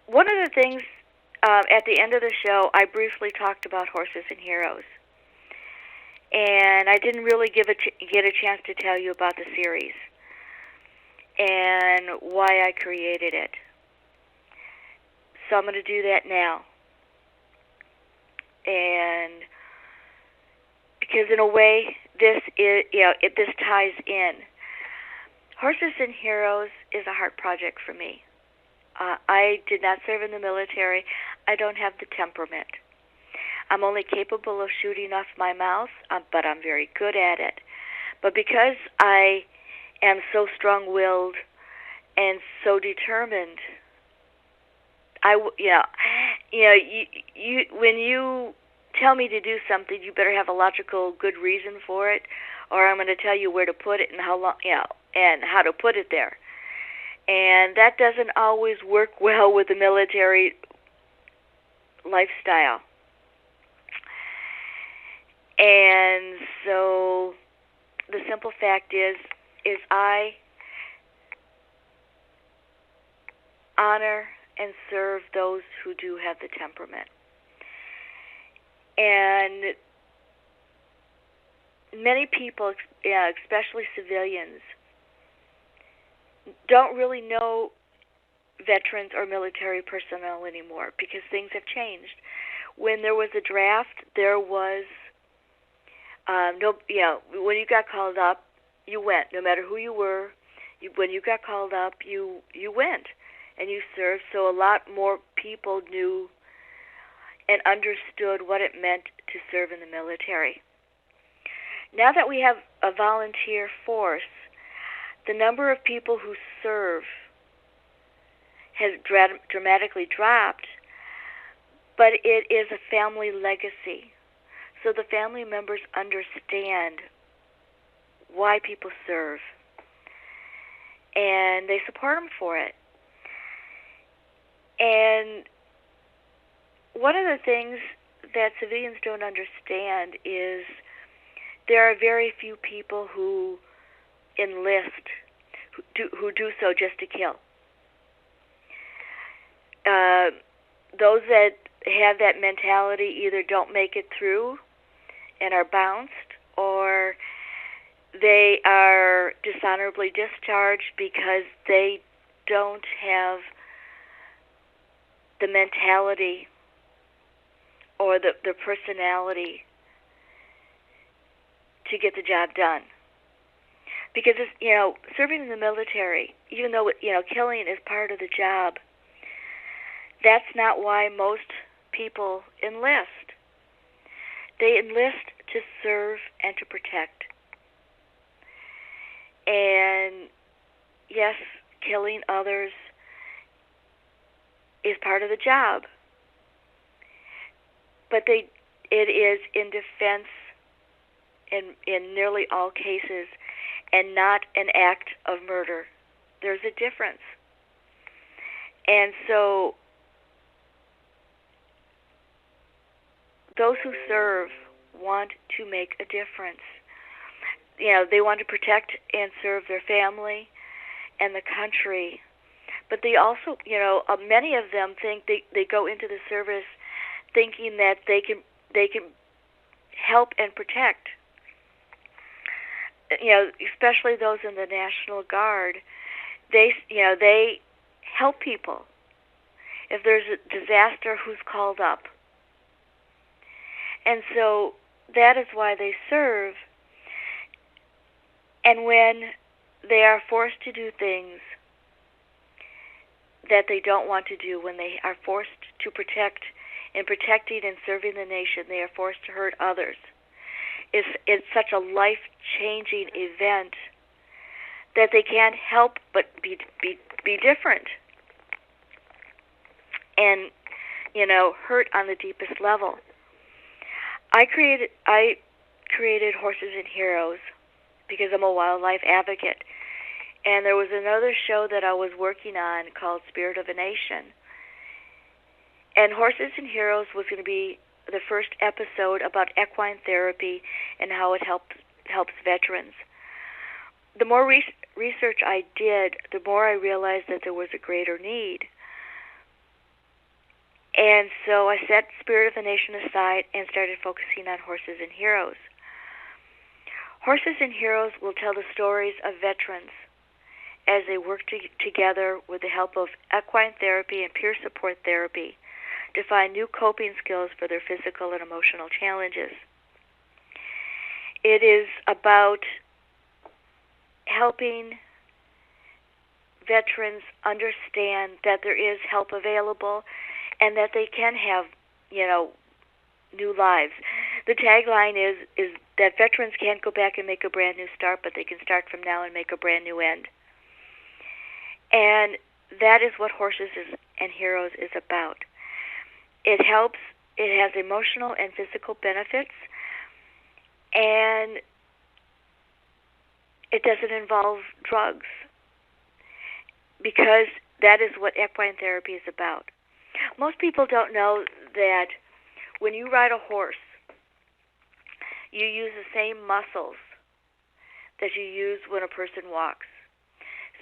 one of the things at the end of the show, I briefly talked about Horses and Heroes. And I didn't really get a chance to tell you about the series and why I created it. So I'm going to do that now. And because in a way, this ties in. Horses and Heroes is a heart project for me. I did not serve in the military. I don't have the temperament. I'm only capable of shooting off my mouth, but I'm very good at it. But because I am so strong-willed and so determined, when you tell me to do something, you better have a logical, good reason for it, or I'm going to tell you where to put it and how long, and how to put it there. And that doesn't always work well with the military lifestyle. And so the simple fact is I honor and serve those who do have the temperament. And many people, especially civilians, don't really know veterans or military personnel anymore because things have changed. When there was a draft, there was when you got called up, you went. No matter who you were, when you got called up, you went and you served. So a lot more people knew and understood what it meant to serve in the military. Now that we have a volunteer force, the number of people who serve has dramatically dropped, but it is a family legacy. So the family members understand why people serve, and they support them for it. And one of the things that civilians don't understand is there are very few people who enlist, who do so just to kill. Those that have that mentality either don't make it through and are bounced, or they are dishonorably discharged because they don't have the mentality or the personality to get the job done. Because serving in the military, even though killing is part of the job, that's not why most people enlist. They enlist to serve and to protect. And yes, killing others is part of the job, but it is in defense in nearly all cases, and not an act of murder. There's a difference. And so those who serve want to make a difference. They want to protect and serve their family and the country. But they also, many of them think they go into the service thinking that they can help and protect. Especially those in the National Guard, they help people. If there's a disaster, who's called up? And so that is why they serve. And when they are forced to do things that they don't want to do, when they are forced to protect, in protecting and serving the nation, they are forced to hurt others. It's such a life-changing event that they can't help but be different and hurt on the deepest level. I created Horses and Heroes because I'm a wildlife advocate, and there was another show that I was working on called Spirit of a Nation, and Horses and Heroes was going to be the first episode about equine therapy and how it helps veterans. The more research I did, the more I realized that there was a greater need. And so I set Spirit of the Nation aside and started focusing on Horses and Heroes. Horses and Heroes will tell the stories of veterans as they work together with the help of equine therapy and peer support therapy to find new coping skills for their physical and emotional challenges. It is about helping veterans understand that there is help available and that they can have, new lives. The tagline is that veterans can't go back and make a brand new start, but they can start from now and make a brand new end. And that is what Horses and Heroes is about. It helps. It has emotional and physical benefits, and it doesn't involve drugs, because that is what equine therapy is about. Most people don't know that when you ride a horse, you use the same muscles that you use when a person walks.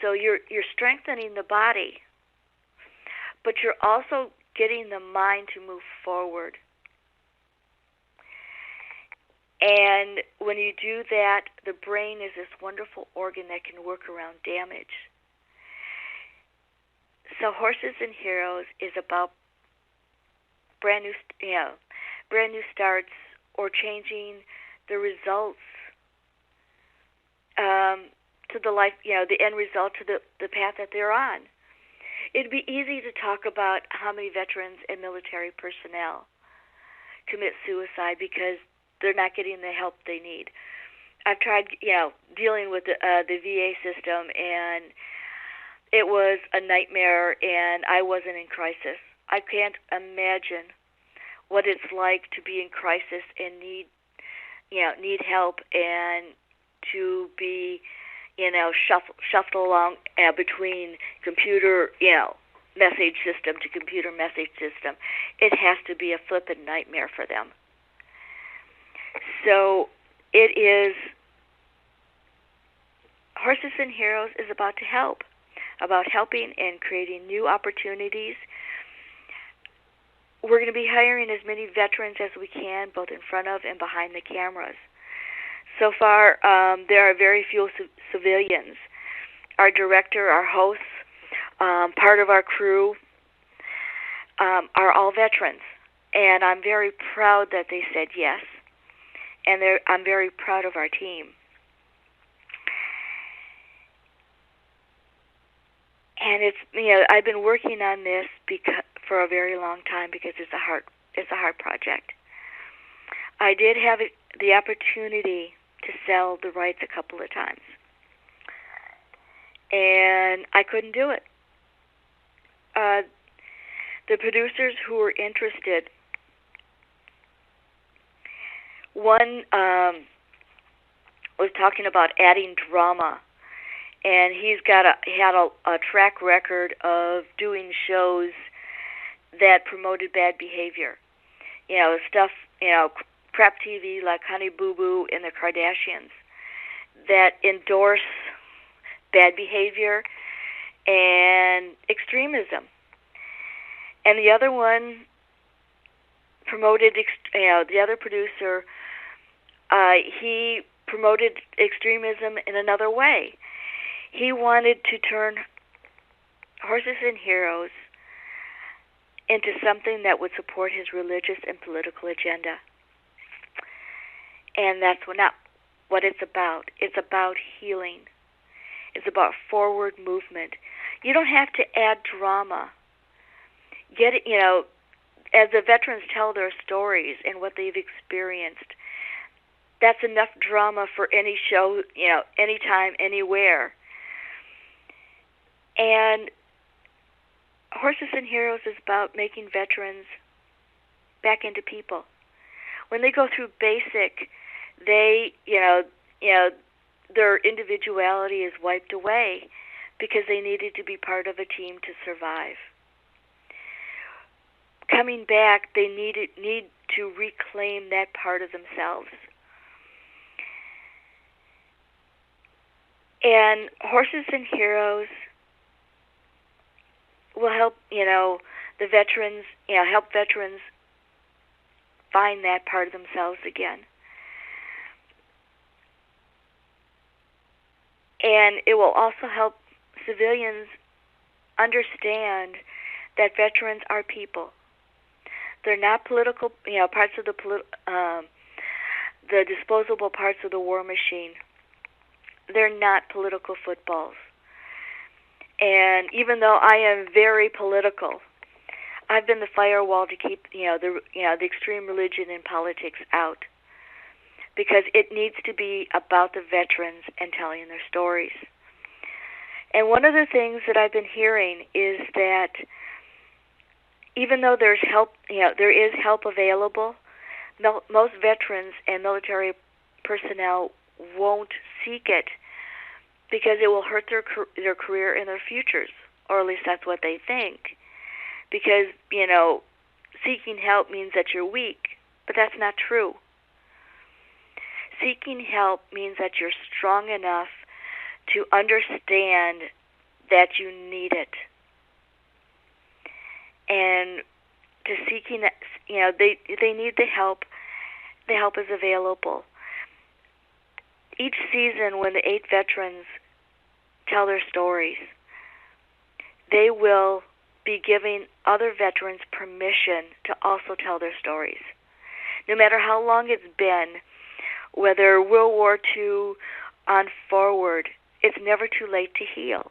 So you're strengthening the body, but you're also getting the mind to move forward. And when you do that, the brain is this wonderful organ that can work around damage. So Horses and Heroes is about brand new starts, or changing the results to the life, the end result to the path that they're on. It'd be easy to talk about how many veterans and military personnel commit suicide because they're not getting the help they need. I've tried, dealing with the VA system, and it was a nightmare, and I wasn't in crisis. I can't imagine what it's like to be in crisis and need help, and to be, shuffled along between computer, message system to computer message system. It has to be a flippin' nightmare for them. So it is, Horses and Heroes is about to help, about helping and creating new opportunities. We're going to be hiring as many veterans as we can, both in front of and behind the cameras. So far, there are very few civilians. Our director, our hosts, part of our crew are all veterans. And I'm very proud that they said yes. And I'm very proud of our team. And it's, I've been working on this for a very long time because it's a hard project. I did have the opportunity to sell the rights a couple of times, and I couldn't do it. The producers who were interested, one was talking about adding drama, and he's had a track record of doing shows that promoted bad behavior. Stuff, crap TV like Honey Boo Boo and the Kardashians that endorse bad behavior and extremism. And the other one promoted, the other producer, he promoted extremism in another way. He wanted to turn Horses and Heroes into something that would support his religious and political agenda. And that's not what it's about. It's about healing. It's about forward movement. You don't have to add drama. Get it, as the veterans tell their stories and what they've experienced, that's enough drama for any show, anytime, anywhere. And Horses and Heroes is about making veterans back into people. When they go through basic, they, their individuality is wiped away because they needed to be part of a team to survive. Coming back, they need to reclaim that part of themselves. And Horses and Heroes will help, the veterans, help veterans find that part of themselves again. And it will also help civilians understand that veterans are people. They're not political, parts of the disposable parts of the war machine. They're not political footballs. And even though I am very political, I've been the firewall to keep the extreme religion and politics out, because it needs to be about the veterans and telling their stories. And one of the things that I've been hearing is that even though there's help, there is help available, most veterans and military personnel won't seek it because it will hurt their career and their futures, or at least that's what they think. Because, seeking help means that you're weak, but that's not true. Seeking help means that you're strong enough to understand that you need it. And to seeking, they need the help. The help is available. Each season, when the 8 veterans tell their stories, they will be giving other veterans permission to also tell their stories. No matter how long it's been, whether World War II on forward, it's never too late to heal.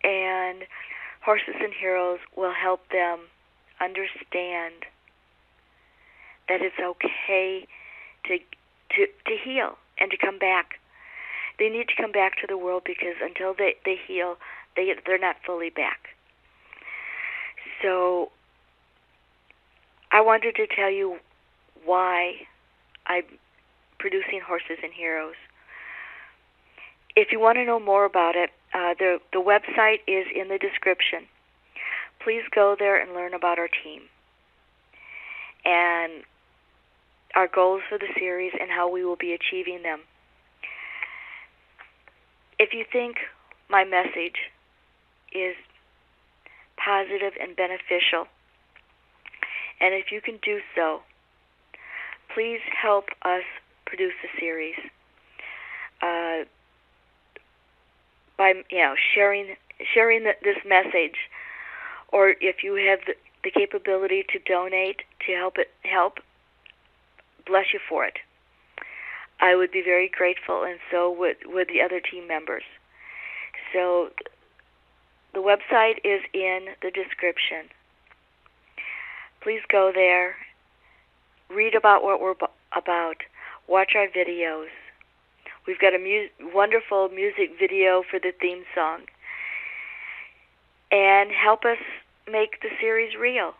And Horses and Heroes will help them understand that it's okay to heal and to come back. They need to come back to the world, because until they heal, they're not fully back. So I wanted to tell you why I'm producing Horses and Heroes. If you want to know more about it, the website is in the description. Please go there and learn about our team and our goals for the series and how we will be achieving them. If you think my message is positive and beneficial, and if you can do so, please help us produce the series by sharing this message, or if you have the capability to donate to help, bless you for it. I would be very grateful, and so would the other team members. So the website is in the description. Please go there, read about what we're about, watch our videos. We've got a wonderful music video for the theme song, and help us make the series real.